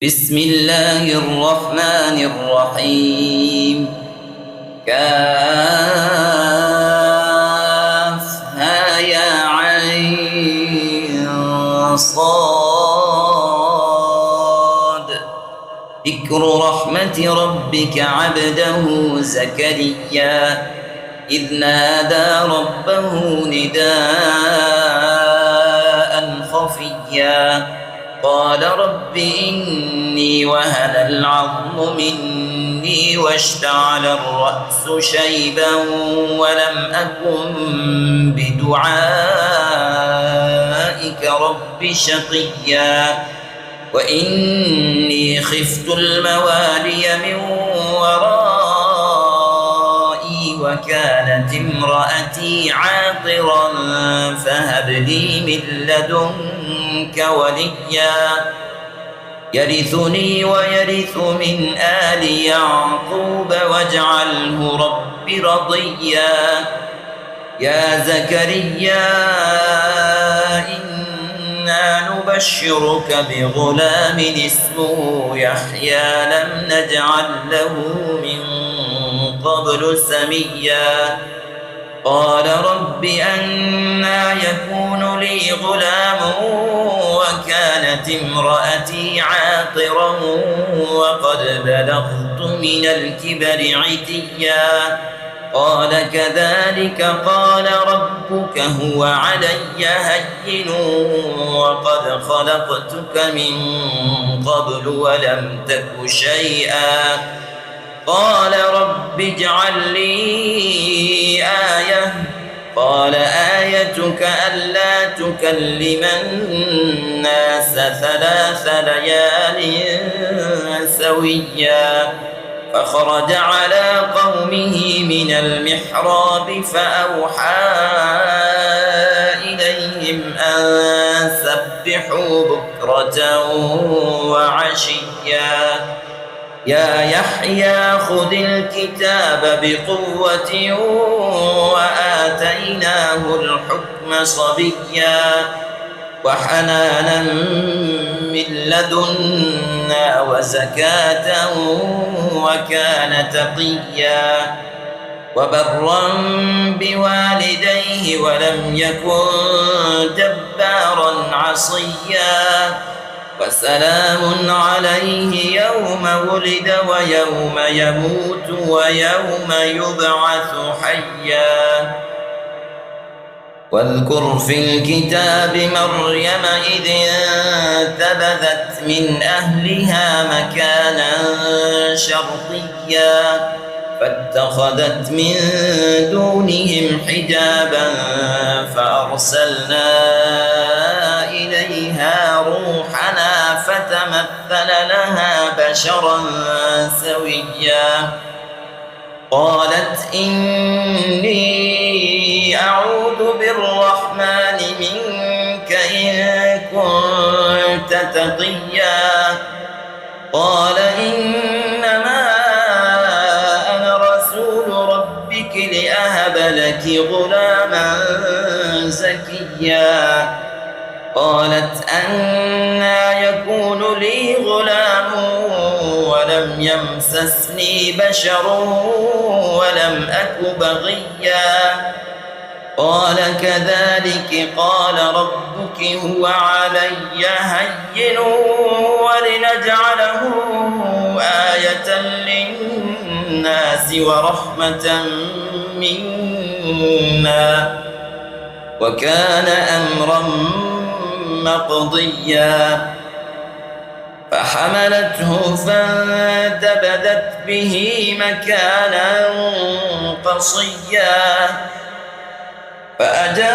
بسم الله الرحمن الرحيم. كافها يا عين صاد. ذكر رحمة ربك عبده زكريا إذ نادى ربه نداء خفيا قال رب إني وهن العظم مني واشتعل الرأس شيبا ولم أكن بدعائك رب شقيا وإني خفت الموالي من ورائي وكانت امرأتي عاقرا فهب لي من لدنك وليا يرثني ويرث من آل يعقوب واجعله رب رضيا. يا زكريا إنا نبشرك بغلام اسمه يحيى لم نجعل له من قبل سميا قال رب أنى يكون لي غلام وكانت امرأتي عاقرا وقد بلغت من الكبر عتيا قال كذلك قال ربك هو علي هين وقد خلقتك من قبل ولم تك شيئا قال رب اجعل لي آية قال آيتك ألا تكلم الناس 3 ليال سويا فخرج على قومه من المحراب فأوحى إليهم أن سبحوا بكرة وعشيا يا يحيى خذ الكتاب بقوة وآتيناه الحكم صبيا وحنانا من لدنا وزكاة وكان تقيا وبرا بوالديه ولم يكن جبارا عصيا وسلام عليه يوم ولد ويوم يموت ويوم يبعث حيا. واذكر في الكتاب مريم إذ انتبذت من أهلها مكانا شرقيا فاتخذت من دونهم حجابا فأرسلنا إليها روحنا فتمثل لها بشرا سويا قالت إني أعوذ بالرحمن منك إن كنت تقيا قال إنما أنا رسول ربك لأهب لك غلاما زكيا قالت أنى يكون لي غلام ولم يمسسني بشر ولم أك بغيا قال كذلك قال ربك هو علي هين ولنجعله آية للناس ورحمة منا وكان أمرا مقضيا فحملته فانتبذت به مكانا قصيا فأجاءها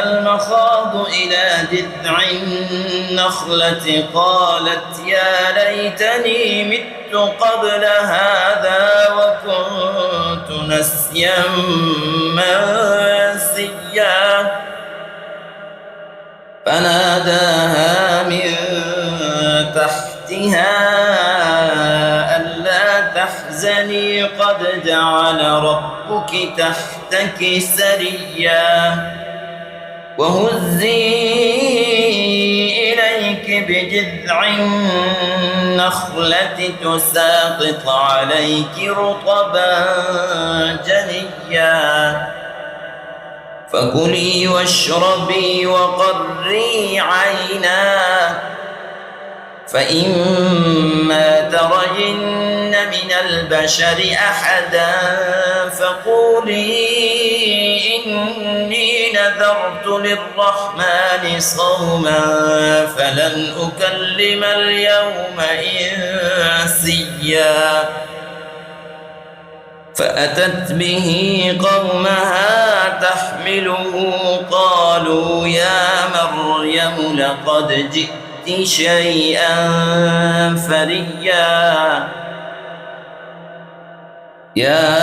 المخاض إلى جذع النخلة قالت يا ليتني مت قبل هذا وكنت نسيا منسيا فناداها من تحتها ألا تحزني قد جعل ربك تحتك سريا وهزي إليك بجذع النخلة تساقط عليك رطبا جنيا فكلي واشربي وقري عينا فإما ترين من البشر أحدا فقولي إني نذرت للرحمن صوما فلن أكلم اليوم إنسيا فأتت به قومها تحمله قالوا يا مريم لقد جئت شيئا فريا يا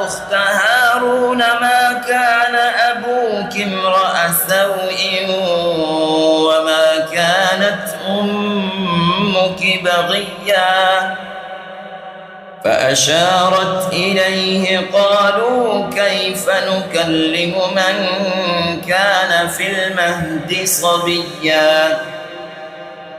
أخت هارون ما كان أبوك امرأ سوء وما كانت أمك بغيا فأشارت إليه قالوا كيف نكلم من كان في المهد صبيا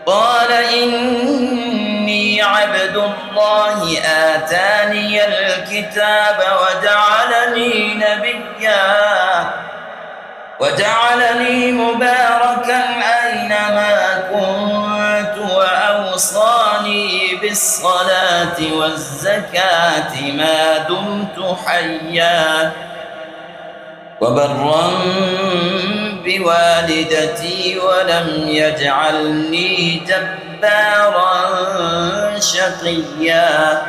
قال إني عبد الله آتاني الكتاب وجعلني نبيا وجعلني مباركا أينما كنت وأوصاني بالصلاة والزكاة ما دمت حيا وبرا بوالدتي ولم يجعلني جبارا شقيا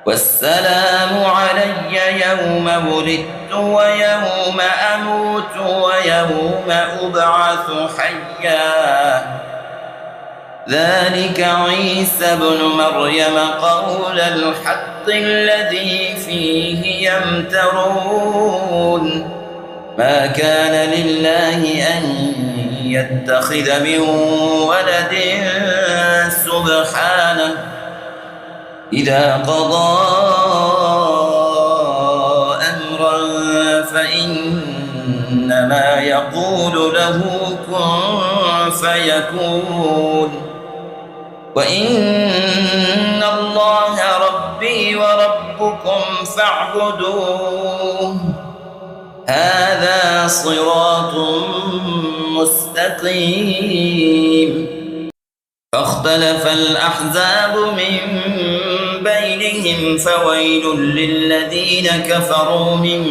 والسلام علي يوم ولدت ويوم أموت ويوم أبعث حيا ذلك عيسى ابن مريم قول الحق الذي فيه يمترون ما كان لله أن يتخذ من ولد سبحانه إذا قضى أمرا فإنما يقول له كن فيكون وإن الله ربي وربكم فاعبدوه هذا صراط مستقيم فاختلف الأحزاب من بينهم فويل للذين كفروا من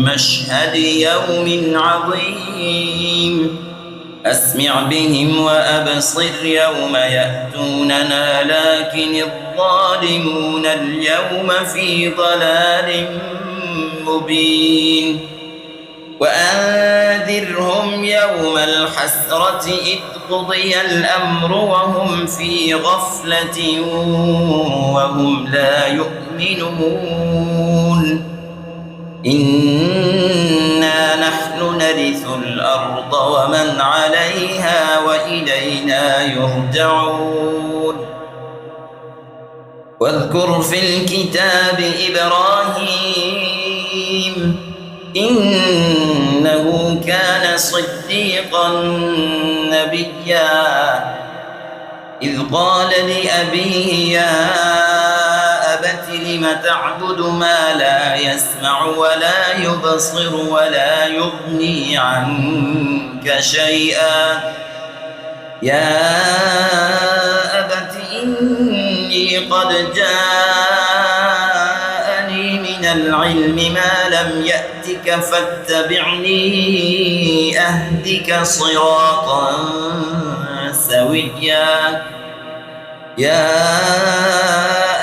مشهد يوم عظيم أسمع بهم وأبصر يوم يأتوننا لكن الظالمون اليوم في ضلال مبين وأنذرهم يوم الحسرة إذ قضي الأمر وهم في غفلة وهم لا يؤمنون إنا نحن نرث الأرض ومن عليها وإلينا يرجعون واذكر في الكتاب إبراهيم إنه كان صديقا نبيا إذ قال لأبيه يا أبت لم تعبد ما لا يسمع ولا يبصر ولا يغني عنك شيئا يا أبت إني قد جاءني من العلم ما لم يأتك فاتبعني أهدك صراطا سويا يا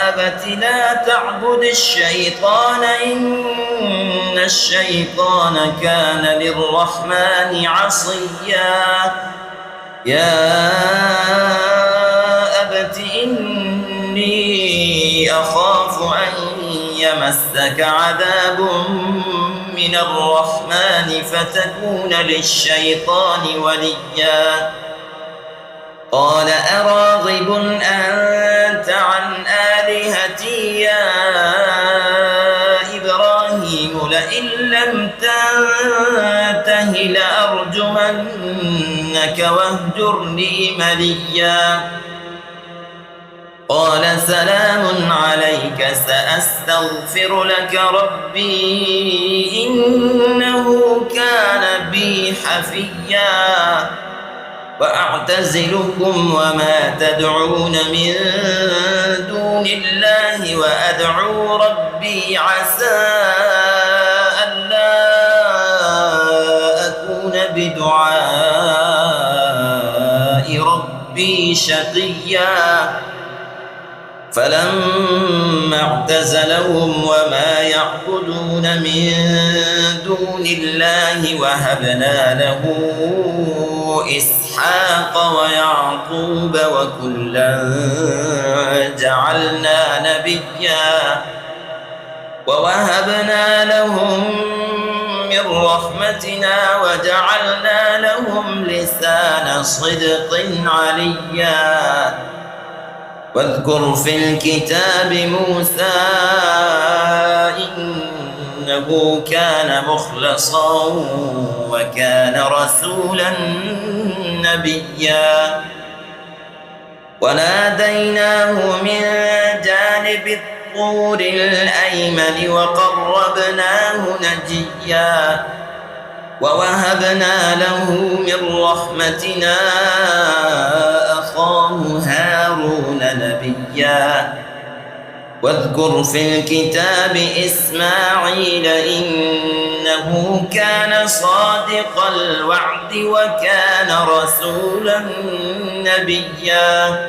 أبت لا تعبد الشيطان إن الشيطان كان للرحمن عصيا يا أبت إني أخاف أن يمسك عذاب من الرحمن فتكون للشيطان وليا قال أراغب أنت عن آلهتي يا إبراهيم لئن لم تنته الله لأرجمنك واهجرني مليا قال سلام عليك سأستغفر لك ربي إنه كان بي حفيا وأعتزلكم وما تدعون من دون الله وأدعو ربي عسى ألا أكون بدعاء ربي شقيا فلما اعتزلهم وما يعبدون من دون الله وهبنا له إسحاق ويعقوب وكلا جعلنا نبيا ووهبنا لهم من رحمتنا وجعلنا لهم لسان صدق عليا واذكر في الكتاب موسى إنه كان مخلصا وكان رسولا نبيا وناديناه من جانب الطور الأيمن وقربناه نجيا ووهبنا له من رحمتنا أخاه هارون نبيا واذكر في الكتاب إسماعيل إنه كان صادق الوعد وكان رسولا نبيا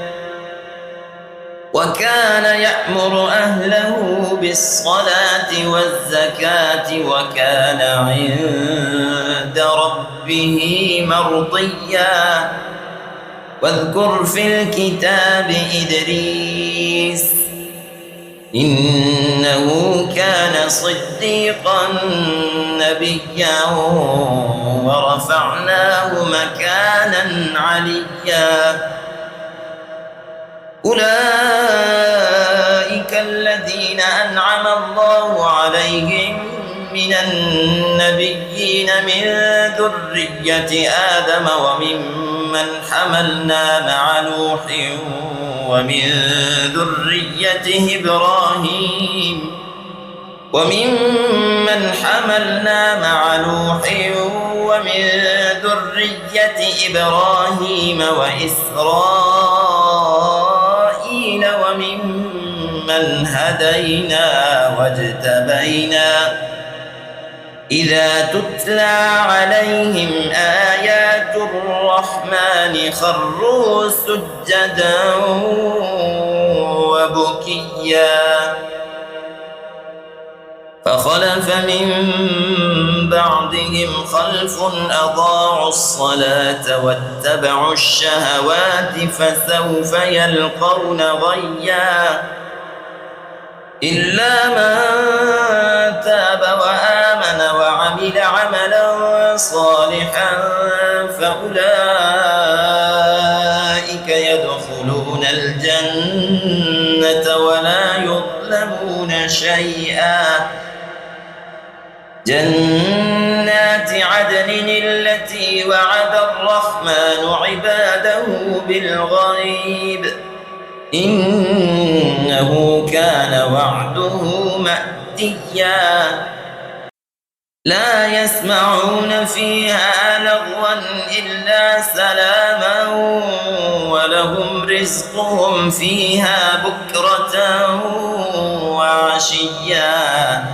وكان يأمر أهله بالصلاة والزكاة وكان عند ربه مرضيا واذكر في الكتاب إدريس إنه كان صديقا نبيا ورفعناه مكانا عليا أولئك الذين أنعم الله عليهم من النبيين من ذرية آدم وممن حملنا مع نوح ومن ذرية إبراهيم وإسرائيل وممن هدينا واجتبينا إذا تتلى عليهم آيات الرحمن خروا سجدا وبكيا فخلف من بعدهم خلف أضاعوا الصلاة واتبعوا الشهوات فسوف يلقون غيا إلا من تاب وآمن وعمل عملا صالحا فأولئك يدخلون الجنة ولا يظلمون شيئا جنات عدن التي وعد الرحمن عباده بالغيب إنه كان وعده مأتيا لا يسمعون فيها لغوا إلا سلاما ولهم رزقهم فيها بكرة وعشيا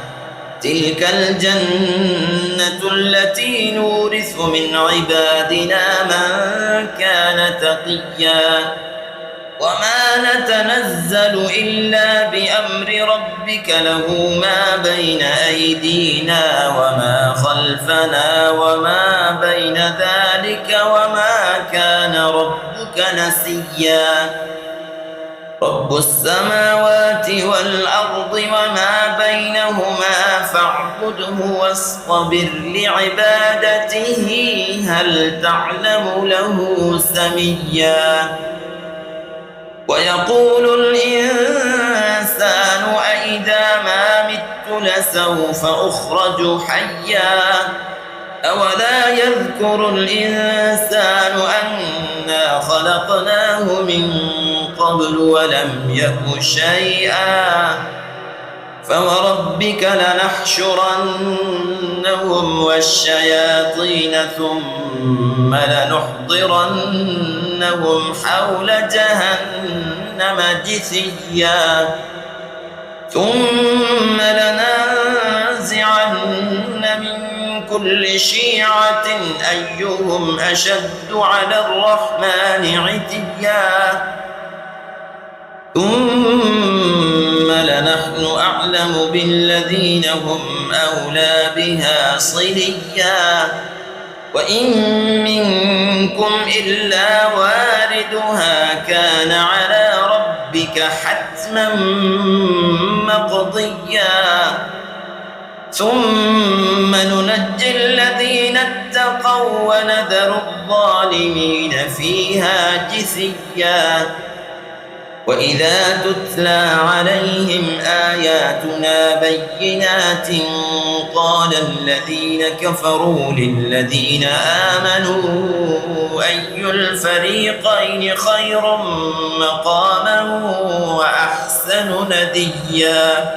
تلك الجنة التي نورث من عبادنا من كان تقيا وما نتنزل إلا بأمر ربك له ما بين أيدينا وما خلفنا وما بين ذلك وما كان ربك نسيا رب السماوات والأرض وما بينهما فاعبده واصطبر لعبادته هل تعلم له سميا ويقول الإنسان أإذا ما مت لسوف أخرج حيا أولا يذكر الإنسان أنا خلقناه من قبل ولم يك شيئا فوربك لنحشرنهم والشياطين ثم لنحضرنهم حول جهنم جثيا ثم لننزعن من كل شيعة أيهم أشد على الرحمن عتيا ثم لنحن أعلم بالذين هم أولى بها صليا وإن منكم إلا واردها كان على ربك حتما مقضيا ثم ننجي الذين اتقوا ونذر الظالمين فيها جثيا وإذا تتلى عليهم آياتنا بينات قال الذين كفروا للذين آمنوا أي الفريقين خير مقاما وأحسن نديا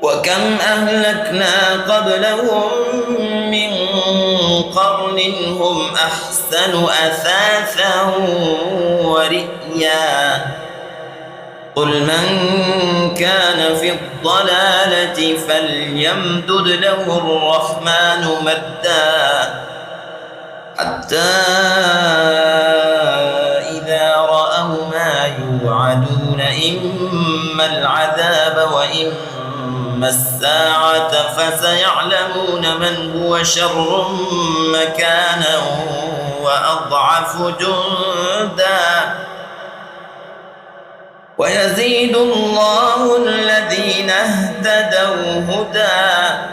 وكم أهلكنا قبلهم من قرن هم أحسن أثاثا ورئيا قل من كان في الضلالة فليمدد له الرحمن مدا حتى إذا رأوا ما يوعدون إما العذاب وإما الساعة فسيعلمون من هو شر مكانا وأضعف جندا ويزيد الله الذين اهتدوا هدى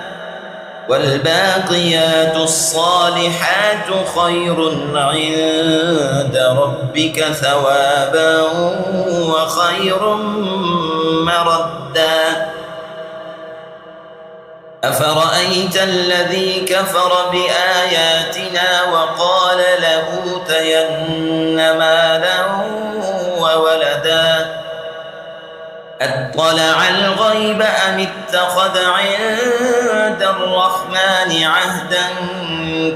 والباقيات الصالحات خير عند ربك ثوابا وخير مردا أفرأيت الذي كفر بآياتنا وقال لأوتين مالا وولدا أطلع الغيب أم اتخذ عند الرحمن عهدا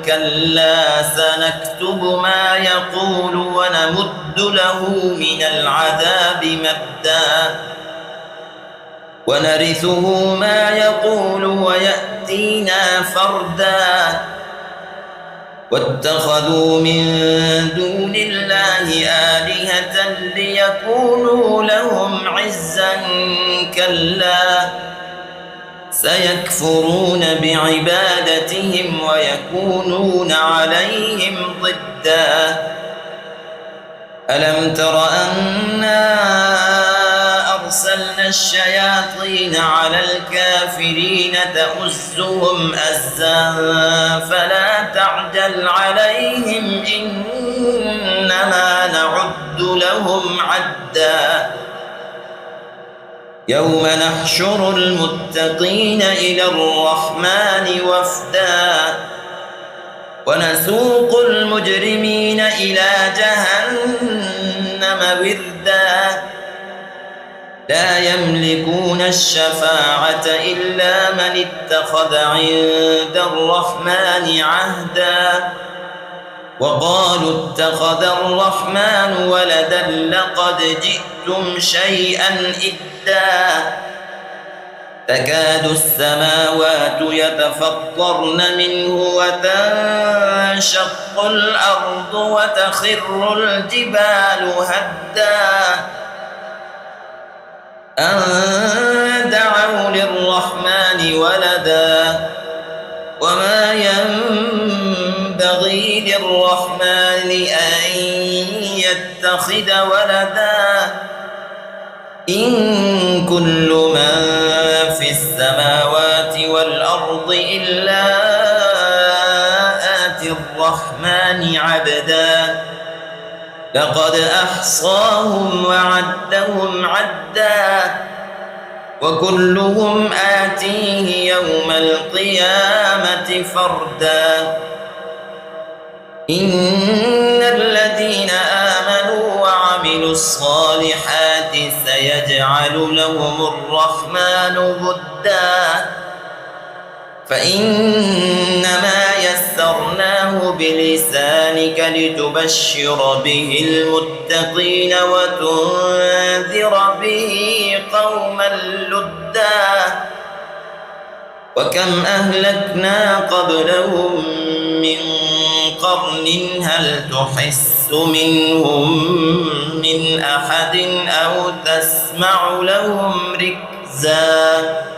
كلا سنكتب ما يقول ونمد له من العذاب مدا ونرثه ما يقول ويأتينا فردا واتخذوا من دون الله آلهة ليكونوا لهم عزا كلا سيكفرون بعبادتهم ويكونون عليهم ضدا ألم تر أنا أرسلنا الشياطين على الكافرين تؤزهم أزا فلا تعجل عليهم إنما نعد لهم عدا يوم نحشر المتقين إلى الرحمن وفدا ونسوق المجرمين إلى جهنم وردا لا يملكون الشفاعة إلا من اتخذ عند الرحمن عهدا وقالوا اتخذ الرحمن ولدا لقد جئتم شيئا إدا تكاد السماوات يتفطرن منه وتنشق الأرض وتخر الجبال هدا أن دعوا للرحمن ولدا وما ينبغي للرحمن أن يتخذ ولدا إن كل من في السماوات والأرض إلا آتي الرحمن عبدا لقد أحصاهم وعدهم عدا وكلهم آتيه يوم القيامة فردا إن الذين آمنوا وعملوا الصالحات سيجعل لهم الرحمن ودا فإنما يسرناه بلسانك لتبشر به المتقين وتنذر به قوما لدا وكم أهلكنا قبلهم من قرن هل تحس منهم من أحد أو تسمع لهم ركزا